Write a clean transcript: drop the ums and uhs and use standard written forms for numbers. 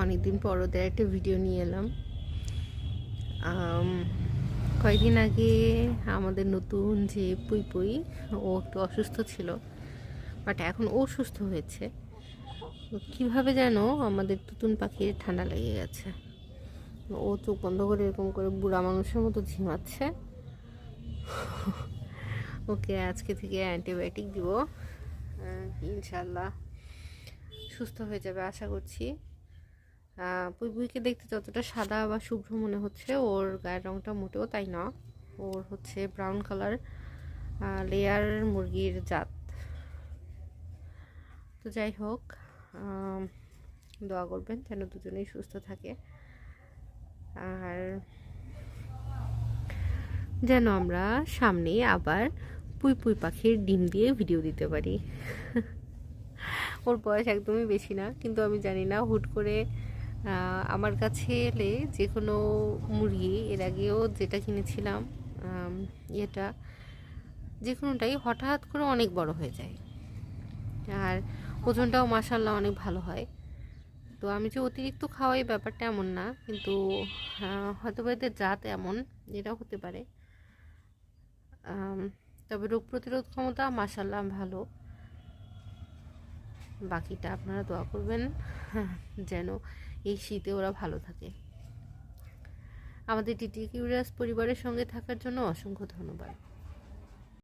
অনেকদিন পর ওদের একটা ভিডিও নিয়ে এলাম। কয়েকদিন আগে আমাদের নতুন যে পুই পুই, ও একটু অসুস্থ ছিল, বাট এখন ও সুস্থ হয়েছে। কিভাবে যেন আমাদের তুতুন পাখির ঠান্ডা লেগে গেছে। ও চোখ বন্ধ করে এরকম করে বুড়া মানুষের মতো ঝিমাচ্ছে। ওকে আজকে থেকে অ্যান্টিবায়োটিক দিব, ইনশাল্লাহ সুস্থ হয়ে যাবে আশা করছি। পুই পুইকে দেখতে যতটা সাদা বা শুভ্র মনে হচ্ছে, ওর গায়ের রঙটা মোটেও তাই না। ওর হচ্ছে ব্রাউন কালার, লেয়ার মুরগির জাত। তো যাই হোক, দোয়া করবেন যেন দুজনেই সুস্থ থাকে, আর যেন আমরা সামনে আবার পুই পুই পাখির ডিম দিয়ে ভিডিও দিতে পারি। ওর বয়স একদমই বেশি না, কিন্তু আমি জানি না, হুট করে আমার কাছে এলে যে কোনো মুরগি, এর আগেও যেটা কিনেছিলাম এটা যে কোনোটাই হঠাৎ করে অনেক বড় হয়ে যায়, আর ওজনটাও মাশাআল্লাহ অনেক ভালো হয়। তো আমি যে অতিরিক্ত খাওয়াই ব্যাপারটা এমন না, কিন্তু হয়তো বা এদের জাত এমন, এটাও হতে পারে। তবে রোগ প্রতিরোধ ক্ষমতা মাশাআল্লাহ ভালো। বাকিটা আপনারা দোয়া করবেন যেন এই শীতে ওরা ভালো থাকে। আমাদের টিটি কিউরিয়াস পরিবারের সঙ্গে থাকার জন্য অসংখ্য ধন্যবাদ।